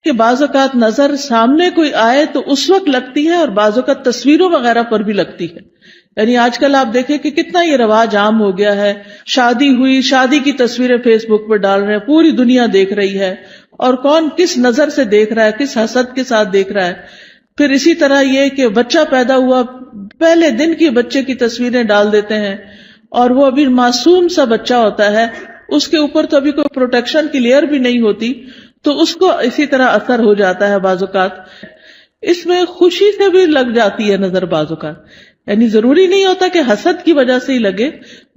کہ بعض اوقات نظر سامنے کوئی آئے تو اس وقت لگتی ہے اور بعض اوقات تصویروں وغیرہ پر بھی لگتی ہے. یعنی آج کل آپ دیکھیں کہ کتنا یہ رواج عام ہو گیا ہے، شادی ہوئی، شادی کی تصویریں فیس بک پہ ڈال رہے ہیں، پوری دنیا دیکھ رہی ہے، اور کون کس نظر سے دیکھ رہا ہے، کس حسد کے ساتھ دیکھ رہا ہے. پھر اسی طرح یہ کہ بچہ پیدا ہوا، پہلے دن کی بچے کی تصویریں ڈال دیتے ہیں، اور وہ ابھی معصوم سا بچہ ہوتا ہے، اس کے اوپر تو ابھی کوئی پروٹیکشن کی لیئر بھی نہیں ہوتی، تو اس کو اسی طرح اثر ہو جاتا ہے. بعض اوقات اس میں خوشی سے بھی لگ جاتی ہے نظر، بعض اوقات یعنی ضروری نہیں ہوتا کہ حسد کی وجہ سے ہی لگے،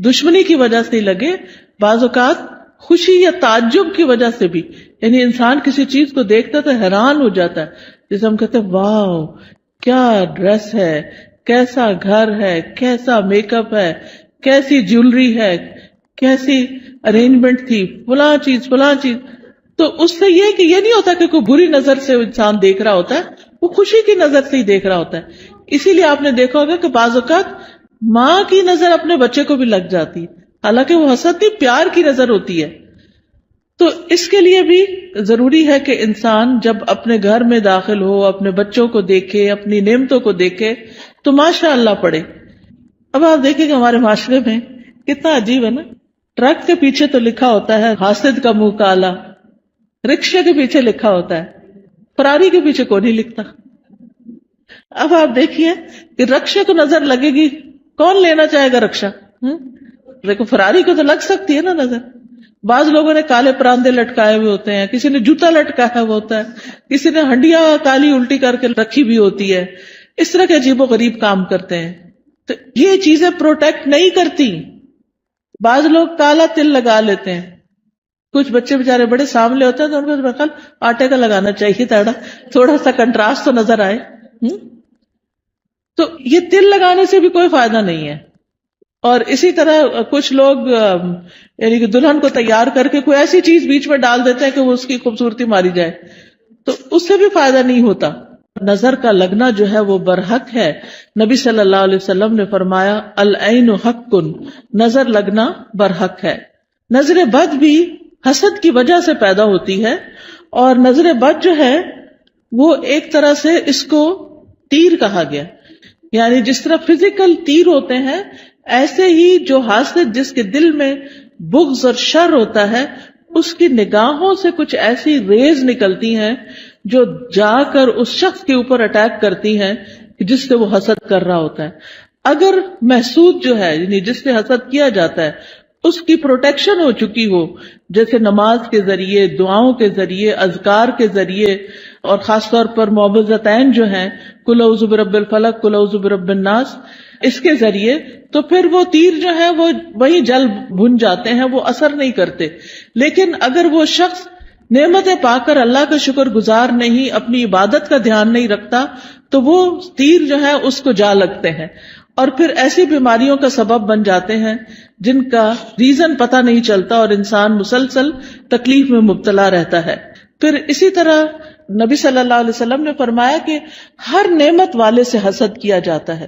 دشمنی کی وجہ سے ہی لگے، بعض اوقات خوشی یا تعجب کی وجہ سے بھی. یعنی انسان کسی چیز کو دیکھتا تو حیران ہو جاتا ہے، جیسے ہم کہتے ہیں واو کیا ڈریس ہے، کیسا گھر ہے، کیسا میک اپ ہے، کیسی جیولری ہے، کیسی ارینجمنٹ تھی، فلاں چیز. تو اس سے یہ کہ یہ نہیں ہوتا کہ کوئی بری نظر سے انسان دیکھ رہا ہوتا ہے، وہ خوشی کی نظر سے ہی دیکھ رہا ہوتا ہے. اسی لیے آپ نے دیکھا ہوگا کہ بعض اوقات ماں کی نظر اپنے بچے کو بھی لگ جاتی ہے، حالانکہ وہ حسد نہیں، پیار کی نظر ہوتی ہے. تو اس کے لیے بھی ضروری ہے کہ انسان جب اپنے گھر میں داخل ہو، اپنے بچوں کو دیکھے، اپنی نعمتوں کو دیکھے تو ماشاء اللہ پڑھے. اب آپ دیکھیں کہ ہمارے معاشرے میں کتنا عجیب ہے نا، ٹرک کے پیچھے تو لکھا ہوتا ہے حاسد کا منہ کالا، رکشے کے پیچھے لکھا ہوتا ہے، فراری کے پیچھے کوئی نہیں لکھتا. اب آپ دیکھیے کہ رکشے کو نظر لگے گی، کون لینا چاہے گا رکشا؟ دیکھو فراری کو تو لگ سکتی ہے نا نظر. بعض لوگوں نے کالے پراندے لٹکائے ہوئے ہوتے ہیں، کسی نے جوتا لٹکایا ہوا ہوتا ہے، کسی نے ہنڈیاں کالی الٹی کر کے رکھی بھی ہوتی ہے. اس طرح کے عجیب و غریب کام کرتے ہیں. تو یہ چیزیں پروٹیکٹ نہیں کرتی. بعض لوگ کالا تل لگا لیتے ہیں، کچھ بچے بےچارے بڑے سامنے ہوتے ہیں تو ان کو میرے خیال آٹے کا لگانا چاہیے تھوڑا سا کنٹراسٹ تو نظر آئے. تو یہ تل لگانے سے بھی کوئی فائدہ نہیں ہے. اور اسی طرح کچھ لوگ یعنی کہ دلہن کو تیار کر کے کوئی ایسی چیز بیچ میں ڈال دیتے ہیں کہ وہ اس کی خوبصورتی ماری جائے، تو اس سے بھی فائدہ نہیں ہوتا. نظر کا لگنا جو ہے وہ برحق ہے. نبی صلی اللہ علیہ وسلم نے فرمایا العین حق، نظر لگنا برحق ہے. نظر بد بھی حسد کی وجہ سے پیدا ہوتی ہے، اور نظر بد جو ہے وہ ایک طرح سے اس کو تیر کہا گیا. یعنی جس طرح فزیکل تیر ہوتے ہیں، ایسے ہی جو حاسد جس کے دل میں بغض اور شر ہوتا ہے، اس کی نگاہوں سے کچھ ایسی ریز نکلتی ہیں جو جا کر اس شخص کے اوپر اٹیک کرتی ہیں جس سے وہ حسد کر رہا ہوتا ہے. اگر محسود جو ہے یعنی جس سے حسد کیا جاتا ہے اس کی پروٹیکشن ہو چکی ہو، جیسے نماز کے ذریعے، دعاؤں کے ذریعے، اذکار کے ذریعے، اور خاص طور پر معوذتین جو ہیں قل اعوذ برب الفلق، قل اعوذ برب الناس، اس کے ذریعے، تو پھر وہ تیر جو ہے وہ وہیں جل بھن جاتے ہیں، وہ اثر نہیں کرتے. لیکن اگر وہ شخص نعمتیں پا کر اللہ کا شکر گزار نہیں، اپنی عبادت کا دھیان نہیں رکھتا، تو وہ تیر جو ہے اس کو جا لگتے ہیں، اور پھر ایسی بیماریوں کا سبب بن جاتے ہیں جن کا ریزن پتہ نہیں چلتا، اور انسان مسلسل تکلیف میں مبتلا رہتا ہے. پھر اسی طرح نبی صلی اللہ علیہ وسلم نے فرمایا کہ ہر نعمت والے سے حسد کیا جاتا ہے.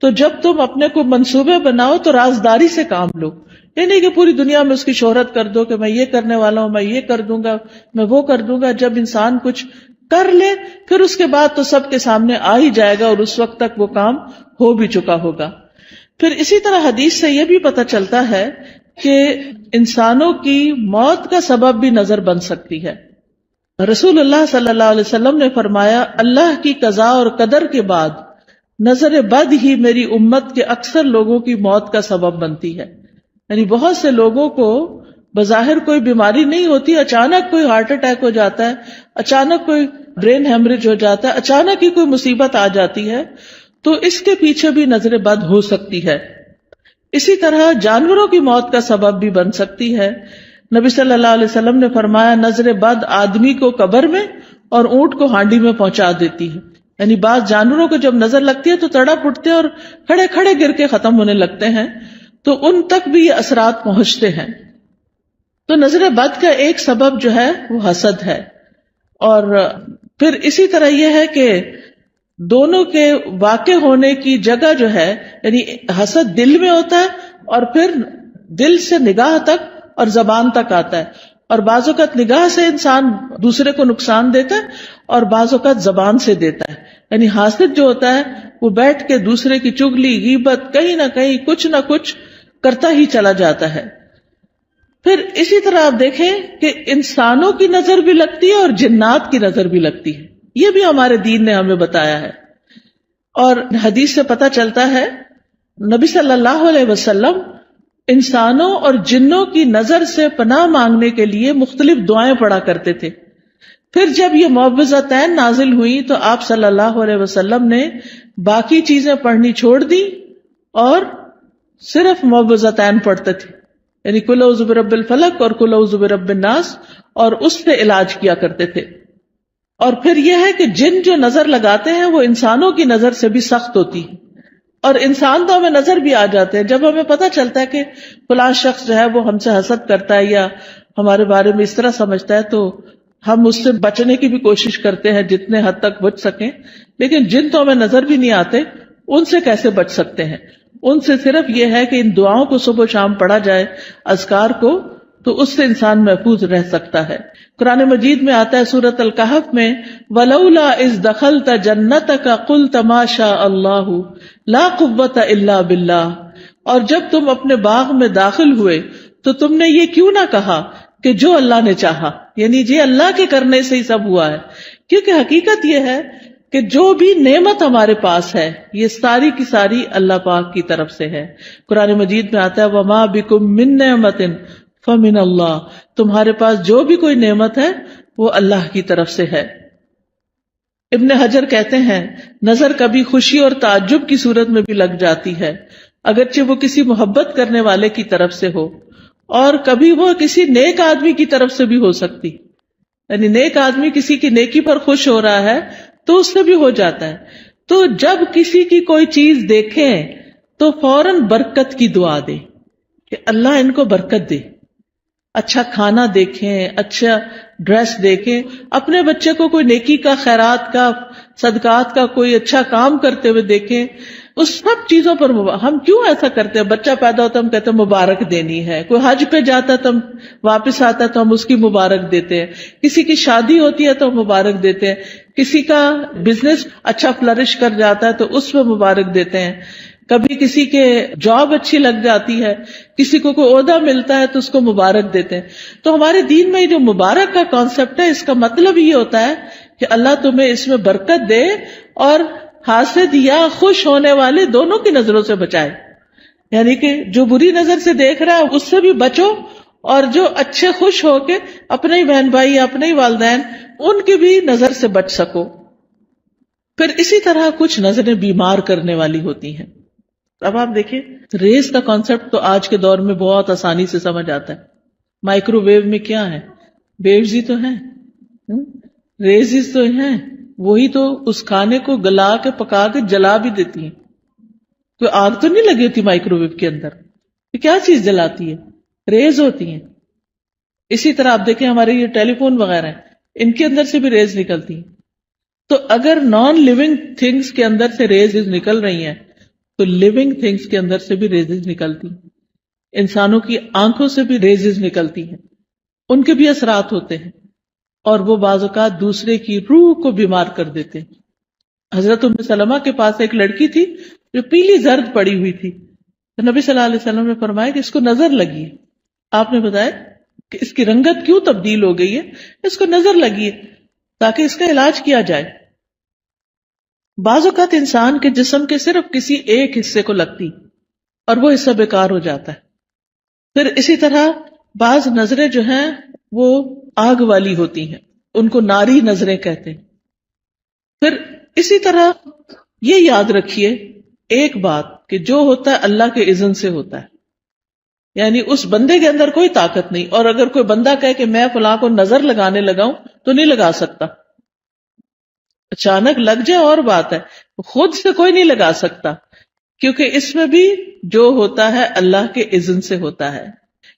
تو جب تم اپنے کو منصوبے بناؤ تو رازداری سے کام لو. یہ نہیں کہ پوری دنیا میں اس کی شہرت کر دو کہ میں یہ کرنے والا ہوں، میں یہ کر دوں گا، میں وہ کر دوں گا. جب انسان کچھ کر لے پھر اس کے بعد تو سب کے سامنے آ ہی جائے گا، اور اس وقت تک وہ کام ہو بھی چکا ہوگا. پھر اسی طرح حدیث سے یہ بھی پتہ چلتا ہے کہ انسانوں کی موت کا سبب بھی نظر بن سکتی ہے. رسول اللہ صلی اللہ علیہ وسلم نے فرمایا اللہ کی قضاء اور قدر کے بعد نظر بد ہی میری امت کے اکثر لوگوں کی موت کا سبب بنتی ہے. یعنی بہت سے لوگوں کو بظاہر کوئی بیماری نہیں ہوتی، اچانک کوئی ہارٹ اٹیک ہو جاتا ہے، اچانک کوئی برین ہیمریج ہو جاتا ہے، اچانک ہی کوئی مصیبت آ جاتی ہے، تو اس کے پیچھے بھی نظر بد ہو سکتی ہے. اسی طرح جانوروں کی موت کا سبب بھی بن سکتی ہے. نبی صلی اللہ علیہ وسلم نے فرمایا نظر بد آدمی کو قبر میں اور اونٹ کو ہانڈی میں پہنچا دیتی ہے. یعنی بعض جانوروں کو جب نظر لگتی ہے تو تڑپ اٹھتے ہیں اور کھڑے کھڑے گر کے ختم ہونے لگتے ہیں، تو ان تک بھی یہ اثرات پہنچتے ہیں. تو نظر بد کا ایک سبب جو ہے وہ حسد ہے. اور پھر اسی طرح یہ ہے کہ دونوں کے واقع ہونے کی جگہ جو ہے، یعنی حسد دل میں ہوتا ہے اور پھر دل سے نگاہ تک اور زبان تک آتا ہے، اور بعض اوقات نگاہ سے انسان دوسرے کو نقصان دیتا ہے اور بعض اوقات زبان سے دیتا ہے. یعنی حاسد جو ہوتا ہے وہ بیٹھ کے دوسرے کی چغلی غیبت کہیں نہ کہیں کچھ نہ کچھ کرتا ہی چلا جاتا ہے. پھر اسی طرح آپ دیکھیں کہ انسانوں کی نظر بھی لگتی ہے اور جنات کی نظر بھی لگتی ہے. یہ بھی ہمارے دین نے ہمیں بتایا ہے. اور حدیث سے پتہ چلتا ہے نبی صلی اللہ علیہ وسلم انسانوں اور جنوں کی نظر سے پناہ مانگنے کے لیے مختلف دعائیں پڑھا کرتے تھے. پھر جب یہ معوذتین نازل ہوئی تو آپ صلی اللہ علیہ وسلم نے باقی چیزیں پڑھنی چھوڑ دی اور صرف معوذتین پڑھتے تھے. یعنی قل اعوذ برب الفلق اور قل اعوذ برب الناس، اور اس سے علاج کیا کرتے تھے. اور پھر یہ ہے کہ جن جو نظر لگاتے ہیں وہ انسانوں کی نظر سے بھی سخت ہوتی ہے. اور انسان تو ہمیں نظر بھی آ جاتے ہیں جب ہمیں پتہ چلتا ہے کہ فلاں شخص جو ہے وہ ہم سے حسد کرتا ہے یا ہمارے بارے میں اس طرح سمجھتا ہے، تو ہم اس سے بچنے کی بھی کوشش کرتے ہیں جتنے حد تک بچ سکیں. لیکن جن تو ہمیں نظر بھی نہیں آتے، ان سے کیسے بچ سکتے ہیں؟ ان سے صرف یہ ہے کہ ان دعاؤں کو صبح و شام پڑھا جائے، اذکار کو، تو اس سے انسان محفوظ رہ سکتا ہے. قرآن مجید میں آتا ہے سورۃ الکہف میں وَلَوْلَا إِذْ دَخَلْتَ جَنَّتَكَ قُلْتَ مَا شَاءَ اللَّهُ لَا قُوَّةَ إِلَّا بِاللَّهِ. اور جب تم اپنے باغ میں داخل ہوئے تو تم نے یہ کیوں نہ کہا کہ جو اللہ نے چاہا، یعنی جی اللہ کے کرنے سے ہی سب ہوا ہے. کیونکہ حقیقت یہ ہے کہ جو بھی نعمت ہمارے پاس ہے یہ ساری کی ساری اللہ پاک کی طرف سے ہے. قرآن مجید میں آتا ہے وَمَا بِكُم مِّن نِّعْمَةٍ فَمِنَ اللَّهِ، تمہارے پاس جو بھی کوئی نعمت ہے وہ اللہ کی طرف سے ہے. ابن حجر کہتے ہیں نظر کبھی خوشی اور تعجب کی صورت میں بھی لگ جاتی ہے، اگرچہ وہ کسی محبت کرنے والے کی طرف سے ہو، اور کبھی وہ کسی نیک آدمی کی طرف سے بھی ہو سکتی. یعنی نیک آدمی کسی کی نیکی پر خوش ہو رہا ہے تو اس سے بھی ہو جاتا ہے. تو جب کسی کی کوئی چیز دیکھیں تو فوراً برکت کی دعا دیں کہ اللہ ان کو برکت دے. اچھا کھانا دیکھیں، اچھا ڈریس دیکھیں، اپنے بچے کو کوئی نیکی کا، خیرات کا، صدقات کا کوئی اچھا کام کرتے ہوئے دیکھیں. اس سب چیزوں پر ہم کیوں ایسا کرتے ہیں؟ بچہ پیدا ہوتا ہے ہم کہتے ہیں مبارک دینی ہے، کوئی حج پہ جاتا ہے تو ہم واپس آتا ہے تو ہم اس کی مبارک دیتے ہیں، کسی کی شادی ہوتی ہے تو ہم مبارک دیتے ہیں، کسی کا بزنس اچھا فلرش کر جاتا ہے تو اس پہ مبارک دیتے ہیں، کبھی کسی کے جاب اچھی لگ جاتی ہے، کسی کو کوئی عہدہ ملتا ہے تو اس کو مبارک دیتے ہیں. تو ہمارے دین میں جو مبارک کا کانسیپٹ ہے اس کا مطلب یہ ہوتا ہے کہ اللہ تمہیں اس میں برکت دے اور حاسد یا خوش ہونے والے دونوں کی نظروں سے بچائے. یعنی کہ جو بری نظر سے دیکھ رہا ہے اس سے بھی بچو، اور جو اچھے خوش ہو کے اپنے ہی بہن بھائی یا اپنے ہی والدین ان کی بھی نظر سے بچ سکو. پھر اسی طرح کچھ نظریں بیمار کرنے والی ہوتی ہیں. اب آپ دیکھیں ریز کا کانسیپٹ تو آج کے دور میں بہت آسانی سے سمجھ آتا ہے. مائکرو ویو میں کیا ہے؟ ویوز ہی تو ہیں، ریزز تو ہیں، وہی تو اس کھانے کو گلا کے پکا کے جلا بھی دیتی ہیں. کوئی آگ تو نہیں لگی ہوتی مائکرو ویو کے اندر، یہ کیا چیز جلاتی ہے؟ ریز ہوتی ہیں. اسی طرح آپ دیکھیں ہمارے یہ ٹیلی فون وغیرہ ہیں، ان کے اندر سے بھی ریز نکلتی ہیں. تو اگر نان لیونگ تھنگس کے اندر سے ریز نکل رہی ہیں تو لیونگ تھنگس کے اندر سے بھی ریزز نکلتی ہیں. انسانوں کی آنکھوں سے بھی ریزز نکلتی ہیں، ان کے بھی اثرات ہوتے ہیں، اور وہ بعض اوقات دوسرے کی روح کو بیمار کر دیتے ہیں. حضرت ام سلمہ کے پاس ایک لڑکی تھی جو پیلی زرد پڑی ہوئی تھی، تو نبی صلی اللہ علیہ وسلم نے فرمایا کہ اس کو نظر لگی ہے. آپ نے بتایا کہ اس کی رنگت کیوں تبدیل ہو گئی ہے؟ اس کو نظر لگی ہے تاکہ اس کا علاج کیا جائے. بعض اوقات انسان کے جسم کے صرف کسی ایک حصے کو لگتی اور وہ حصہ بیکار ہو جاتا ہے. پھر اسی طرح بعض نظریں جو ہیں وہ آگ والی ہوتی ہیں، ان کو ناری نظریں کہتے ہیں. پھر اسی طرح یہ یاد رکھیے ایک بات کہ جو ہوتا ہے اللہ کے اذن سے ہوتا ہے، یعنی اس بندے کے اندر کوئی طاقت نہیں. اور اگر کوئی بندہ کہے کہ میں فلاں کو نظر لگانے لگاؤں تو نہیں لگا سکتا. اچانک لگ جائے اور بات ہے، خود سے کوئی نہیں لگا سکتا، کیونکہ اس میں بھی جو ہوتا ہے اللہ کے اذن سے ہوتا ہے.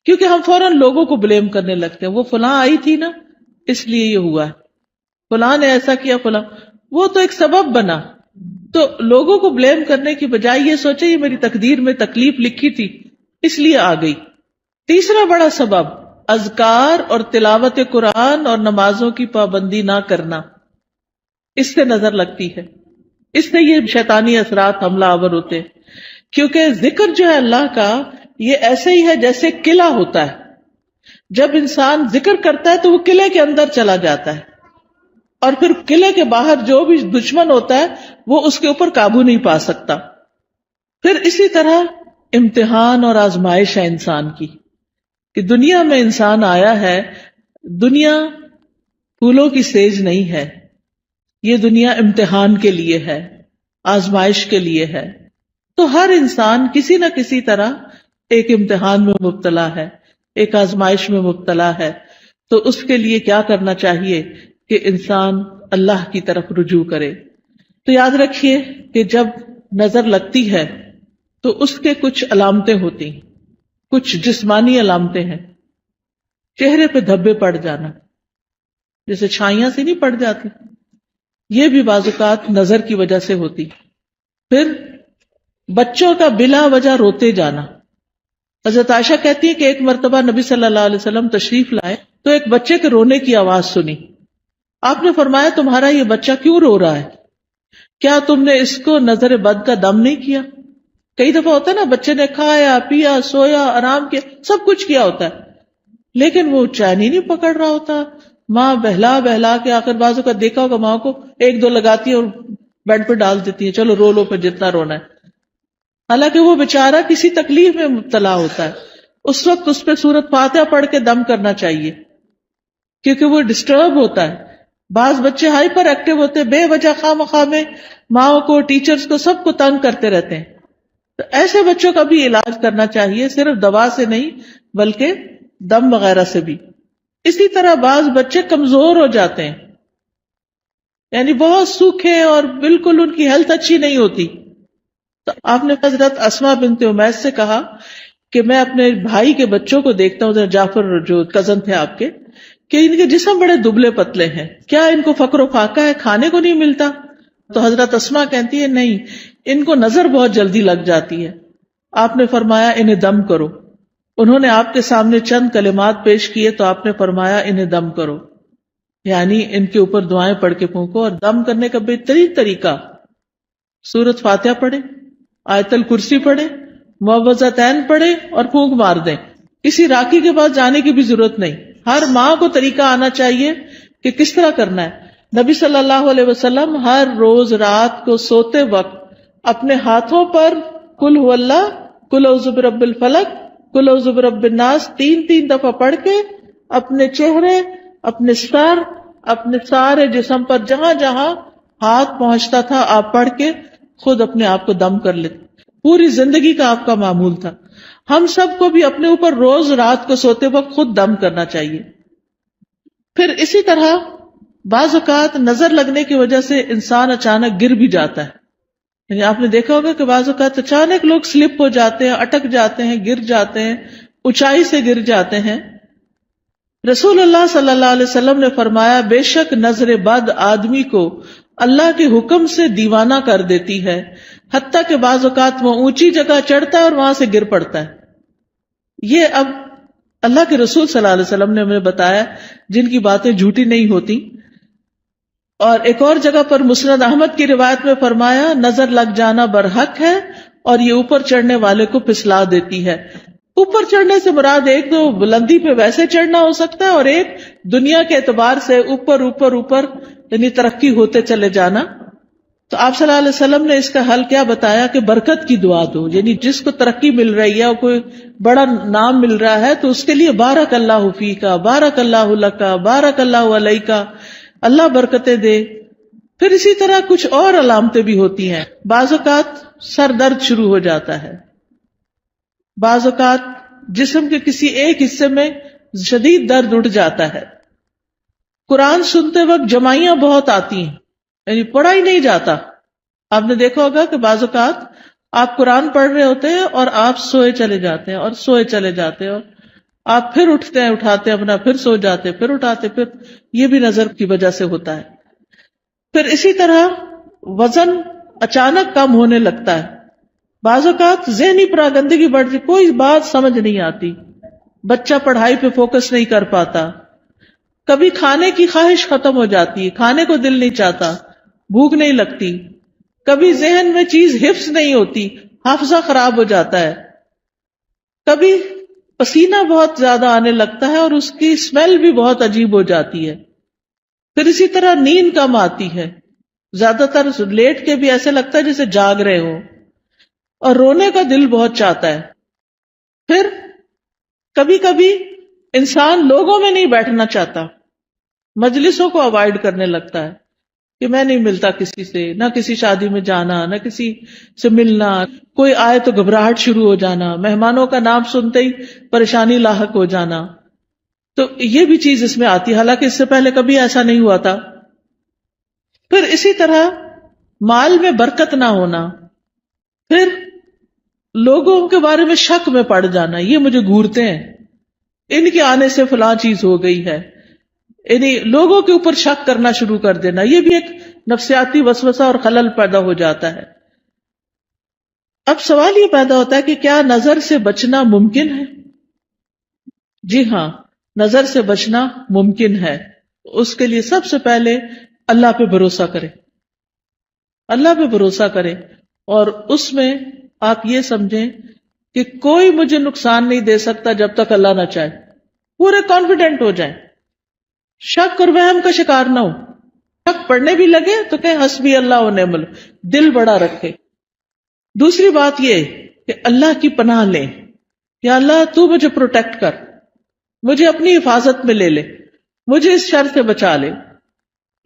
کیونکہ ہم فوراً لوگوں کو بلیم کرنے لگتے ہیں، وہ فلاں آئی تھی نا اس لیے یہ ہوا ہے، فلاں نے ایسا کیا، فلاں وہ تو ایک سبب بنا. تو لوگوں کو بلیم کرنے کی بجائے یہ سوچے یہ میری تقدیر میں تکلیف لکھی تھی اس لیے آ گئی. تیسرا بڑا سبب اذکار اور تلاوت قرآن اور نمازوں کی پابندی نہ کرنا، اس سے نظر لگتی ہے، اس سے یہ شیطانی اثرات حملہ آور ہوتے ہیں. کیونکہ ذکر جو ہے اللہ کا، یہ ایسے ہی ہے جیسے قلعہ ہوتا ہے. جب انسان ذکر کرتا ہے تو وہ قلعے کے اندر چلا جاتا ہے، اور پھر قلعے کے باہر جو بھی دشمن ہوتا ہے وہ اس کے اوپر قابو نہیں پا سکتا. پھر اسی طرح امتحان اور آزمائش ہے انسان کی، کہ دنیا میں انسان آیا ہے. دنیا پھولوں کی سیج نہیں ہے، یہ دنیا امتحان کے لیے ہے، آزمائش کے لیے ہے. تو ہر انسان کسی نہ کسی طرح ایک امتحان میں مبتلا ہے، ایک آزمائش میں مبتلا ہے. تو اس کے لیے کیا کرنا چاہیے کہ انسان اللہ کی طرف رجوع کرے. تو یاد رکھیے کہ جب نظر لگتی ہے تو اس کے کچھ علامتیں ہوتی ہیں، کچھ جسمانی علامتیں ہیں. چہرے پہ دھبے پڑ جانا، جیسے چھائیاں سے نہیں پڑ جاتی، یہ بھی بعض اوقات نظر کی وجہ سے ہوتی. پھر بچوں کا بلا وجہ روتے جانا. حضرت عائشہ کہتی ہے کہ ایک مرتبہ نبی صلی اللہ علیہ وسلم تشریف لائے تو ایک بچے کے رونے کی آواز سنی. آپ نے فرمایا تمہارا یہ بچہ کیوں رو رہا ہے؟ کیا تم نے اس کو نظر بد کا دم نہیں کیا؟ کئی دفعہ ہوتا ہے نا، بچے نے کھایا پیا سویا آرام کیا سب کچھ کیا ہوتا ہے، لیکن وہ چین ہی نہیں پکڑ رہا ہوتا. ماں بہلا بہلا کے آخر بازو کا دیکھا ہوگا ماں کو ایک دو لگاتی ہے اور بیڈ پہ ڈال دیتی ہے، چلو رو لو پھر جتنا رونا ہے. حالانکہ وہ بیچارہ کسی تکلیف میں مبتلا ہوتا ہے، اس وقت اس پہ سورۃ فاتحہ پڑھ کے دم کرنا چاہیے، کیونکہ وہ ڈسٹرب ہوتا ہے. بعض بچے ہائپر ایکٹیو ہوتے ہیں، بے وجہ خواہ مخواہ میں ماں کو ٹیچرز کو سب کو تنگ کرتے رہتے ہیں. تو ایسے بچوں کا بھی علاج کرنا چاہیے، صرف دوا سے نہیں بلکہ دم وغیرہ سے بھی. اسی طرح بعض بچے کمزور ہو جاتے ہیں، یعنی بہت سوکھے اور بالکل ان کی ہیلتھ اچھی نہیں ہوتی. تو آپ نے حضرت اسماء بنت امیس سے کہا کہ میں اپنے بھائی کے بچوں کو دیکھتا ہوں، جعفر جو کزن تھے آپ کے، کہ ان کے جسم بڑے دبلے پتلے ہیں، کیا ان کو فقر و فاقہ ہے، کھانے کو نہیں ملتا؟ تو حضرت اسماء کہتی ہے نہیں، ان کو نظر بہت جلدی لگ جاتی ہے. آپ نے فرمایا انہیں دم کرو. انہوں نے آپ کے سامنے چند کلمات پیش کیے تو آپ نے فرمایا انہیں دم کرو، یعنی ان کے اوپر دعائیں پڑھ کے پھونکو. اور دم کرنے کا بہترین طریقہ سورۃ فاتحہ پڑھے، آیت الکرسی پڑھے، معوذتین پڑھے اور پھونک مار دیں. کسی راکی کے پاس جانے کی بھی ضرورت نہیں، ہر ماں کو طریقہ آنا چاہیے کہ کس طرح کرنا ہے. نبی صلی اللہ علیہ وسلم ہر روز رات کو سوتے وقت اپنے ہاتھوں پر قل هو اللہ، قل اعوذ برب الفلق، قل اعوذ برب الناس 3 دفعہ پڑھ کے اپنے چہرے، اپنے سر، اپنے سارے جسم پر جہاں جہاں ہاتھ پہنچتا تھا آپ پڑھ کے خود اپنے آپ کو دم کر لیتے. پوری زندگی کا آپ کا معمول تھا. ہم سب کو بھی اپنے اوپر روز رات کو سوتے وقت خود دم کرنا چاہیے. پھر اسی طرح بعض اوقات نظر لگنے کی وجہ سے انسان اچانک گر بھی جاتا ہے. یعنی آپ نے دیکھا ہوگا کہ بعض اوقات اچانک لوگ سلپ ہو جاتے ہیں، اٹک جاتے ہیں، گر جاتے ہیں، اونچائی سے گر جاتے ہیں. رسول اللہ صلی اللہ علیہ وسلم نے فرمایا بے شک نظر بد آدمی کو اللہ کے حکم سے دیوانہ کر دیتی ہے، حتیٰ کہ بعض اوقات وہ اونچی جگہ چڑھتا ہے اور وہاں سے گر پڑتا ہے. یہ اب اللہ کے رسول صلی اللہ علیہ وسلم نے ہمیں بتایا، جن کی باتیں جھوٹی نہیں ہوتی. اور ایک اور جگہ پر مسند احمد کی روایت میں فرمایا نظر لگ جانا برحق ہے اور یہ اوپر چڑھنے والے کو پھسلا دیتی ہے. اوپر چڑھنے سے مراد ایک تو بلندی پہ ویسے چڑھنا ہو سکتا ہے، اور ایک دنیا کے اعتبار سے اوپر اوپر اوپر یعنی ترقی ہوتے چلے جانا. تو آپ صلی اللہ علیہ وسلم نے اس کا حل کیا بتایا کہ برکت کی دعا دو. یعنی جس کو ترقی مل رہی ہے اور کوئی بڑا نام مل رہا ہے تو اس کے لیے بارک اللہ فیکا، بارک اللہ لکا، بارک اللہ علیکا، اللہ برکتیں دے. پھر اسی طرح کچھ اور علامتیں بھی ہوتی ہیں. بعض اوقات سر درد شروع ہو جاتا ہے، بعض اوقات جسم کے کسی ایک حصے میں شدید درد اٹھ جاتا ہے. قرآن سنتے وقت جمائیاں بہت آتی ہیں، یعنی پڑھا ہی نہیں جاتا. آپ نے دیکھا ہوگا کہ بعض اوقات آپ قرآن پڑھ رہے ہوتے ہیں اور آپ سوئے چلے جاتے ہیں اور سوئے چلے جاتے ہیں، اور آپ پھر اٹھتے ہیں، اٹھاتے ہیں اپنا، پھر سو جاتے، پھر اٹھاتے، پھر یہ بھی نظر کی وجہ سے ہوتا ہے. پھر اسی طرح وزن اچانک کم ہونے لگتا ہے. بعض اوقات ذہنی پراگندگی بڑھ جائے، کوئی بات سمجھ نہیں آتی، بچہ پڑھائی پہ فوکس نہیں کر پاتا، کبھی کھانے کی خواہش ختم ہو جاتی ہے، کھانے کو دل نہیں چاہتا، بھوک نہیں لگتی، کبھی ذہن میں چیز حفظ نہیں ہوتی، حافظہ خراب ہو جاتا ہے، کبھی پسینہ بہت زیادہ آنے لگتا ہے اور اس کی اسمیل بھی بہت عجیب ہو جاتی ہے، پھر اسی طرح نیند کم آتی ہے، زیادہ تر لیٹ کے بھی ایسے لگتا ہے جیسے جاگ رہے ہو، اور رونے کا دل بہت چاہتا ہے، پھر کبھی کبھی انسان لوگوں میں نہیں بیٹھنا چاہتا، مجلسوں کو اوائڈ کرنے لگتا ہے کہ میں نہیں ملتا کسی سے، نہ کسی شادی میں جانا، نہ کسی سے ملنا، کوئی آئے تو گھبراہٹ شروع ہو جانا، مہمانوں کا نام سنتے ہی پریشانی لاحق ہو جانا، تو یہ بھی چیز اس میں آتی ہے، حالانکہ اس سے پہلے کبھی ایسا نہیں ہوا تھا۔ پھر اسی طرح مال میں برکت نہ ہونا، پھر لوگوں کے بارے میں شک میں پڑ جانا، یہ مجھے گھورتے ہیں، ان کے آنے سے فلاں چیز ہو گئی ہے، یعنی لوگوں کے اوپر شک کرنا شروع کر دینا، یہ بھی ایک نفسیاتی وسوسہ اور خلل پیدا ہو جاتا ہے۔ اب سوال یہ پیدا ہوتا ہے کہ کیا نظر سے بچنا ممکن ہے؟ جی ہاں، نظر سے بچنا ممکن ہے۔ اس کے لیے سب سے پہلے اللہ پہ بھروسہ کرے، اللہ پہ بھروسہ کرے، اور اس میں آپ یہ سمجھیں کہ کوئی مجھے نقصان نہیں دے سکتا جب تک اللہ نہ چاہے، پورے کانفیڈنٹ ہو جائیں، شک اور وہم کا شکار نہ ہو، شک پڑھنے بھی لگے تو کہیں حسبی اللہ و نعم الوکیل، دل بڑا رکھے۔ دوسری بات یہ کہ اللہ کی پناہ لیں، یا اللہ تو مجھے پروٹیکٹ کر، مجھے اپنی حفاظت میں لے لے، مجھے اس شر سے بچا لے۔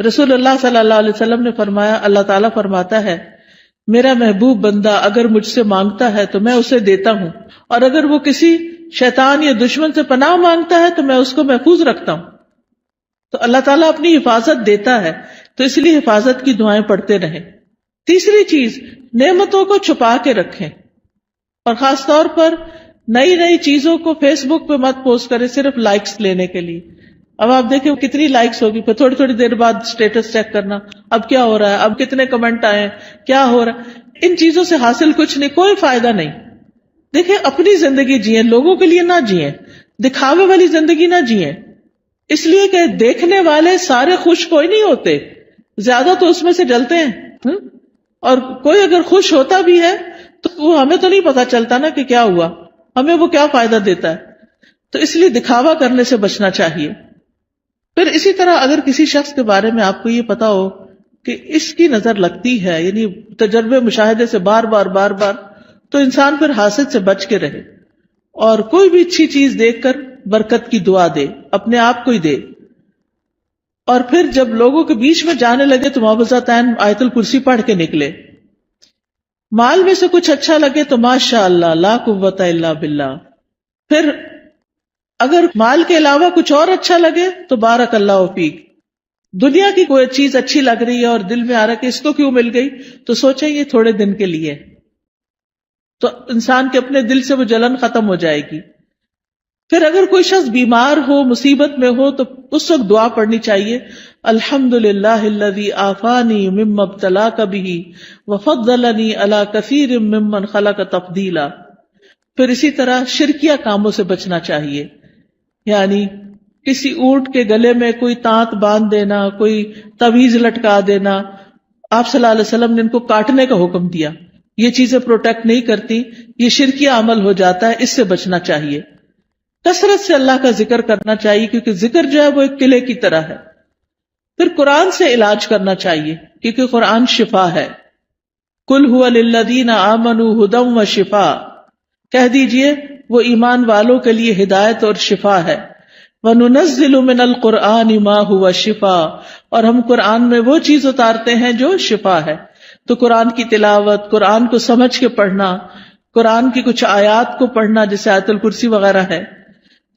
رسول اللہ صلی اللہ علیہ وسلم نے فرمایا، اللہ تعالیٰ فرماتا ہے میرا محبوب بندہ اگر مجھ سے مانگتا ہے تو میں اسے دیتا ہوں، اور اگر وہ کسی شیطان یا دشمن سے پناہ مانگتا ہے تو میں اس کو محفوظ رکھتا ہوں۔ تو اللہ تعالیٰ اپنی حفاظت دیتا ہے، تو اس لیے حفاظت کی دعائیں پڑھتے رہیں۔ تیسری چیز، نعمتوں کو چھپا کے رکھیں، اور خاص طور پر نئی نئی چیزوں کو فیس بک پہ مت پوسٹ کریں صرف لائکس لینے کے لیے۔ اب آپ دیکھیں کتنی لائکس ہوگی، پھر تھوڑی تھوڑی دیر بعد سٹیٹس چیک کرنا، اب کیا ہو رہا ہے، اب کتنے کمنٹ آئے ہیں، کیا ہو رہا ہے۔ ان چیزوں سے حاصل کچھ نہیں، کوئی فائدہ نہیں۔ دیکھیں اپنی زندگی جئیں، لوگوں کے لیے نہ جئیں، دکھاوے والی زندگی نہ جئیں، اس لیے کہ دیکھنے والے سارے خوش کوئی نہیں ہوتے، زیادہ تو اس میں سے جلتے ہیں، اور کوئی اگر خوش ہوتا بھی ہے تو وہ ہمیں تو نہیں پتا چلتا نا کہ کیا ہوا، ہمیں وہ کیا فائدہ دیتا ہے، تو اس لیے دکھاوا کرنے سے بچنا چاہیے۔ پھر اسی طرح اگر کسی شخص کے بارے میں آپ کو یہ پتا ہو کہ اس کی نظر لگتی ہے، یعنی تجربے مشاہدے سے بار بار تو انسان پھر حاسد سے بچ کے رہے، اور کوئی بھی اچھی چیز دیکھ کر برکت کی دعا دے، اپنے آپ کو ہی دے، اور پھر جب لوگوں کے بیچ میں جانے لگے تو معوذتین آیت الکرسی پڑھ کے نکلے۔ مال میں سے کچھ اچھا لگے تو ماشاء اللہ لا قوت الا باللہ، پھر اگر مال کے علاوہ کچھ اور اچھا لگے تو بارک اللہ فیک۔ دنیا کی کوئی چیز اچھی لگ رہی ہے اور دل میں آ رہا ہے کہ اس کو کیوں مل گئی، تو سوچیں یہ تھوڑے دن کے لیے، تو انسان کے اپنے دل سے وہ جلن ختم ہو جائے گی۔ پھر اگر کوئی شخص بیمار ہو، مصیبت میں ہو، تو اس وقت دعا پڑھنی چاہیے، الحمدللہ الذی عافانی مما ابتلاک بہ وفضلنی علی کثیر ممن خلق تفضیلا۔ پھر اسی طرح شرکیہ کاموں سے بچنا چاہیے، یعنی کسی اونٹ کے گلے میں کوئی تانت باندھ دینا، کوئی تعویذ لٹکا دینا، آپ صلی اللہ علیہ وسلم نے ان کو کاٹنے کا حکم دیا، یہ چیزیں پروٹیکٹ نہیں کرتی، یہ شرکیہ عمل ہو جاتا ہے، اس سے بچنا چاہیے۔ کثرت سے اللہ کا ذکر کرنا چاہیے، کیونکہ ذکر جو ہے وہ ایک قلعے کی طرح ہے۔ پھر قرآن سے علاج کرنا چاہیے، کیونکہ قرآن شفا ہے۔ قل ھو للذین آمنوا ھدی وشفاء، کہہ دیجئے وہ ایمان والوں کے لیے ہدایت اور شفا ہے۔ وَنُنَزِّلُ مِنَ الْقُرْآنِ مَا هُوَ شِفَاء، اور ہم قرآن میں وہ چیز اتارتے ہیں جو شفا ہے۔ تو قرآن کی تلاوت، قرآن کو سمجھ کے پڑھنا، قرآن کی کچھ آیات کو پڑھنا جیسے آیت الکرسی وغیرہ ہے۔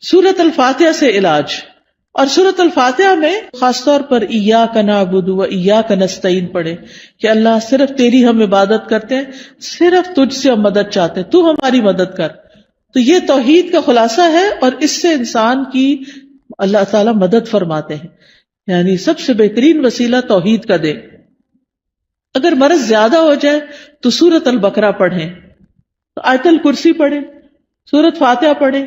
سورۃ الفاتحہ سے علاج، اور سورۃ الفاتحہ میں خاص طور پر ایاک نعبد و ایاک نستعین پڑھے کہ اللہ صرف تیری ہم عبادت کرتے ہیں، صرف تجھ سے ہم مدد چاہتے ہیں، تو ہماری مدد کر۔ تو یہ توحید کا خلاصہ ہے، اور اس سے انسان کی اللہ تعالیٰ مدد فرماتے ہیں، یعنی سب سے بہترین وسیلہ توحید کا دے۔ اگر مرض زیادہ ہو جائے تو سورۃ البقرہ پڑھیں، آیت الکرسی پڑھیں، سورۃ فاتحہ پڑھیں،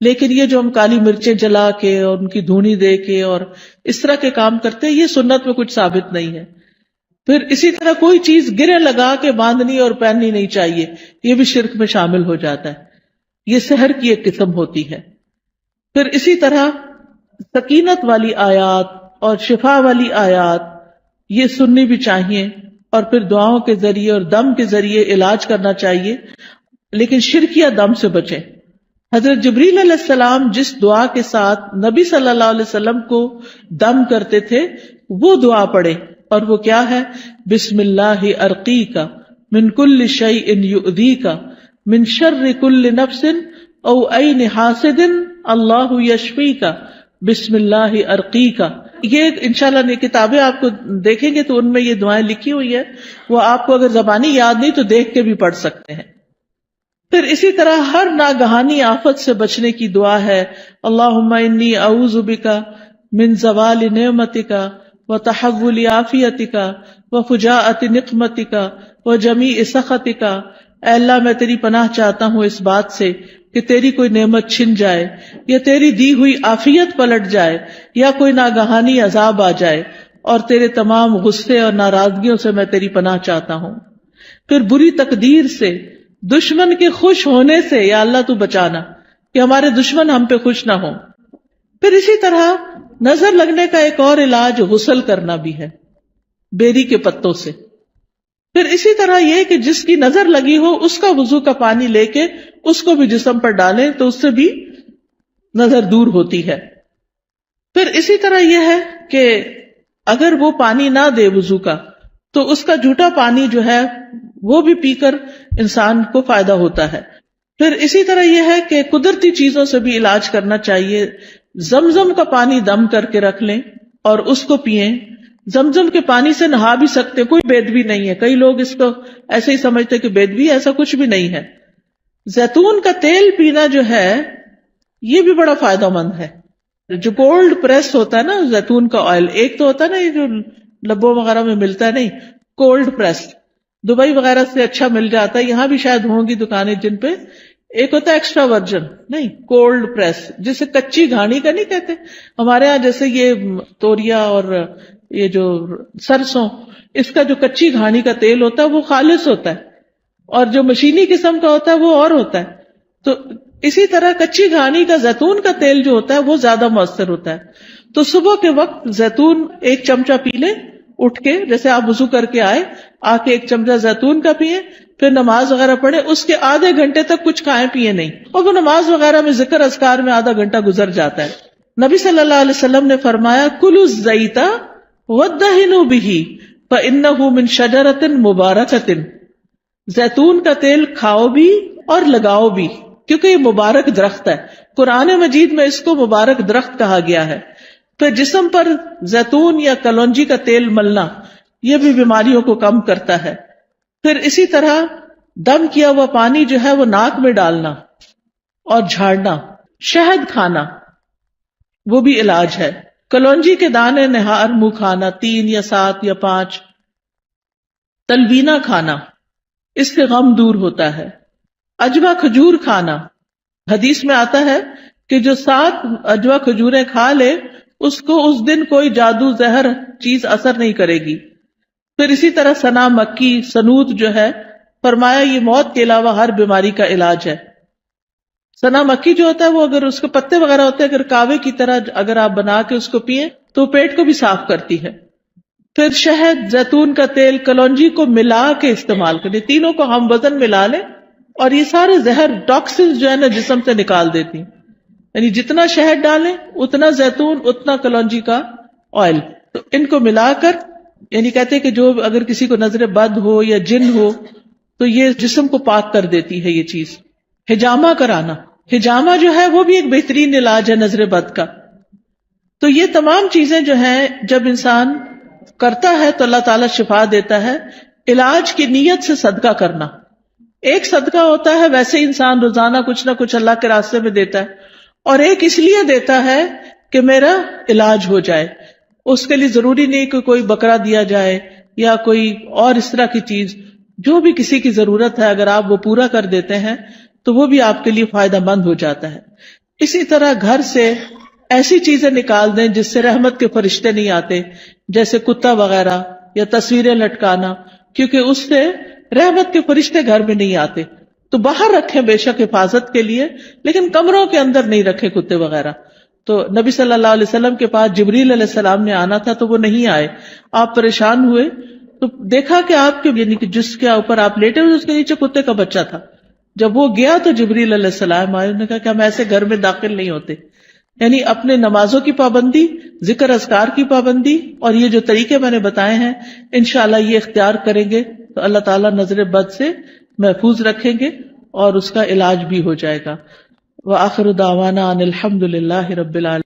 لیکن یہ جو ہم کالی مرچیں جلا کے اور ان کی دھونی دے کے اور اس طرح کے کام کرتے ہیں، یہ سنت میں کچھ ثابت نہیں ہے. پھر اسی طرح کوئی چیز گرے لگا کے باندھنی اور پہننی نہیں چاہیے، یہ بھی شرک میں شامل ہو جاتا ہے. یہ سحر کی ایک قسم ہوتی ہے. پھر اسی طرح سکینت والی آیات اور شفا والی آیات یہ سننی بھی چاہیے، اور پھر دعاؤں کے ذریعے اور دم کے ذریعے علاج کرنا چاہیے، لیکن شرکیہ دم سے بچیں. حضرت جبریل علیہ السلام جس دعا کے ساتھ نبی صلی اللہ علیہ وسلم کو دم کرتے تھے وہ دعا پڑھے، اور وہ کیا ہے؟ بسم اللہ ارقیک من کل شیء یؤذیک من شر کل نفس او عین حاسد اللہ یشفیک بسم اللہ ارقیک. یہ انشاءاللہ یہ کتابیں آپ کو دیکھیں گے تو ان میں یہ دعائیں لکھی ہوئی ہیں، وہ آپ کو اگر زبانی یاد نہیں تو دیکھ کے بھی پڑھ سکتے ہیں. پھر اسی طرح ہر ناگہانی آفت سے بچنے کی دعا ہے، اللہم انی اعوذ بک من زوال نعمتک وتحول عافیتک وفجاءۃ نقمتک وجمیع سخطک. اے اللہ میں تیری پناہ چاہتا ہوں اس بات سے کہ تیری کوئی نعمت چھن جائے، یا تیری دی ہوئی عافیت پلٹ جائے، یا کوئی ناگہانی عذاب آ جائے، اور تیرے تمام غصے اور ناراضگیوں سے میں تیری پناہ چاہتا ہوں. پھر بری تقدیر سے، دشمن کے خوش ہونے سے یا اللہ تو بچانا کہ ہمارے دشمن ہم پہ خوش نہ ہوں. پھر اسی طرح نظر لگنے کا ایک اور علاج غسل کرنا بھی ہے بیری کے پتوں سے. پھر اسی طرح یہ کہ جس کی نظر لگی ہو اس کا وضو کا پانی لے کے اس کو بھی جسم پر ڈالیں تو اس سے بھی نظر دور ہوتی ہے. پھر اسی طرح یہ ہے کہ اگر وہ پانی نہ دے وضو کا تو اس کا جھوٹا پانی جو ہے وہ بھی پی کر انسان کو فائدہ ہوتا ہے. پھر اسی طرح یہ ہے کہ قدرتی چیزوں سے بھی علاج کرنا چاہیے. زمزم کا پانی دم کر کے رکھ لیں اور اس کو پئیں. زمزم کے پانی سے نہا بھی سکتے، کوئی بیدبی نہیں ہے. کئی لوگ اس کو ایسے ہی سمجھتے کہ بیدبی، ایسا کچھ بھی نہیں ہے. زیتون کا تیل پینا جو ہے یہ بھی بڑا فائدہ مند ہے. جو کولڈ پریس ہوتا ہے نا زیتون کا آئل، ایک تو ہوتا ہے نا یہ جو لبوں وغیرہ میں ملتا ہے، نہیں کولڈ پریس دبئی وغیرہ سے اچھا مل جاتا ہے، یہاں بھی شاید ہوں گی دکانیں جن پہ. ایک ہوتا ہے ایکسٹرا ورجن، نہیں کولڈ پریس، جسے کچی گھانی کا نہیں کہتے ہمارے ہاں، جیسے یہ توریا اور یہ جو سرسوں، اس کا جو کچی گھانی کا تیل ہوتا ہے وہ خالص ہوتا ہے، اور جو مشینی قسم کا ہوتا ہے وہ اور ہوتا ہے. تو اسی طرح کچی گھانی کا زیتون کا تیل جو ہوتا ہے وہ زیادہ مؤثر ہوتا ہے. تو صبح کے وقت زیتون ایک چمچہ پی لیں اٹھ کے، جیسے آپ وضو کر کے آئے، آ کے ایک چمچہ زیتون کا پیئیں، پھر نماز وغیرہ پڑھیں. اس کے آدھے گھنٹے تک کچھ کھائیں پیئے نہیں، اور وہ نماز وغیرہ میں ذکر اذکار میں آدھا گھنٹہ گزر جاتا ہے. نبی صلی اللہ علیہ وسلم نے فرمایا کلوا الزیت وادہنوا بہ فانہ من شجرۃ مبارکۃ. زیتون کا تیل کھاؤ بھی اور لگاؤ بھی، کیونکہ یہ مبارک درخت ہے. قرآن مجید میں اس کو مبارک درخت کہا گیا ہے. پھر جسم پر زیتون یا کلونجی کا تیل ملنا یہ بھی بیماریوں کو کم کرتا ہے. پھر اسی طرح دم کیا ہوا پانی جو ہے وہ ناک میں ڈالنا اور جھاڑنا. شہد کھانا وہ بھی علاج ہے. کلونجی کے دانے نہار منہ کھانا 3 یا 7 یا 5. تلبینہ کھانا، اس سے غم دور ہوتا ہے. اجوا کھجور کھانا، حدیث میں آتا ہے کہ جو 7 اجوا کھجوریں کھا لے اس کو اس دن کوئی جادو زہر چیز اثر نہیں کرے گی. پھر اسی طرح سنا مکی، سنوت جو ہے فرمایا یہ موت کے علاوہ ہر بیماری کا علاج ہے. سنا مکی جو ہوتا ہے وہ اگر اس کے پتے وغیرہ ہوتے ہیں، اگر کاوے کی طرح اگر آپ بنا کے اس کو پیئیں تو پیٹ کو بھی صاف کرتی ہے. پھر شہد، زیتون کا تیل، کلونجی کو ملا کے استعمال کریں، تینوں کو ہم وزن ملا لیں، اور یہ سارے زہر ٹاکسنز جو ہے نا جسم سے نکال دیتی ہیں. یعنی جتنا شہد ڈالیں اتنا زیتون، اتنا کلونجی کا آئل، تو ان کو ملا کر، یعنی کہتے ہیں کہ جو اگر کسی کو نظر بد ہو یا جن ہو تو یہ جسم کو پاک کر دیتی ہے یہ چیز. حجامہ کرانا، حجامہ جو ہے وہ بھی ایک بہترین علاج ہے نظر بد کا. تو یہ تمام چیزیں جو ہیں جب انسان کرتا ہے تو اللہ تعالیٰ شفا دیتا ہے. علاج کی نیت سے صدقہ کرنا، ایک صدقہ ہوتا ہے ویسے انسان روزانہ کچھ نہ کچھ اللہ کے راستے میں دیتا ہے، اور ایک اس لیے دیتا ہے کہ میرا علاج ہو جائے. اس کے لیے ضروری نہیں کہ کوئی بکرا دیا جائے یا کوئی اور اس طرح کی چیز، جو بھی کسی کی ضرورت ہے اگر آپ وہ پورا کر دیتے ہیں تو وہ بھی آپ کے لیے فائدہ مند ہو جاتا ہے. اسی طرح گھر سے ایسی چیزیں نکال دیں جس سے رحمت کے فرشتے نہیں آتے، جیسے کتا وغیرہ یا تصویریں لٹکانا، کیونکہ اس سے رحمت کے فرشتے گھر میں نہیں آتے. تو باہر رکھیں بے شک حفاظت کے لیے، لیکن کمروں کے اندر نہیں رکھے کتے وغیرہ. تو نبی صلی اللہ علیہ وسلم کے پاس جبریل علیہ السلام نے آنا تھا تو وہ نہیں آئے. آپ پریشان ہوئے تو دیکھا کہ آپ کے یعنی کہ جس کے اوپر آپ لیٹے ہوئے اس کے نیچے کتے کا بچہ تھا. جب وہ گیا تو جبریل علیہ السلام آئے، انہوں نے کہا کہ ہم ایسے گھر میں داخل نہیں ہوتے. یعنی اپنے نمازوں کی پابندی، ذکر اذکار کی پابندی، اور یہ جو طریقے میں نے بتائے ہیں انشاءاللہ یہ اختیار کریں گے تو اللہ تعالیٰ نظر بد سے محفوظ رکھیں گے اور اس کا علاج بھی ہو جائے گا. وآخر دعوانا ان الحمد للہ رب العالمین.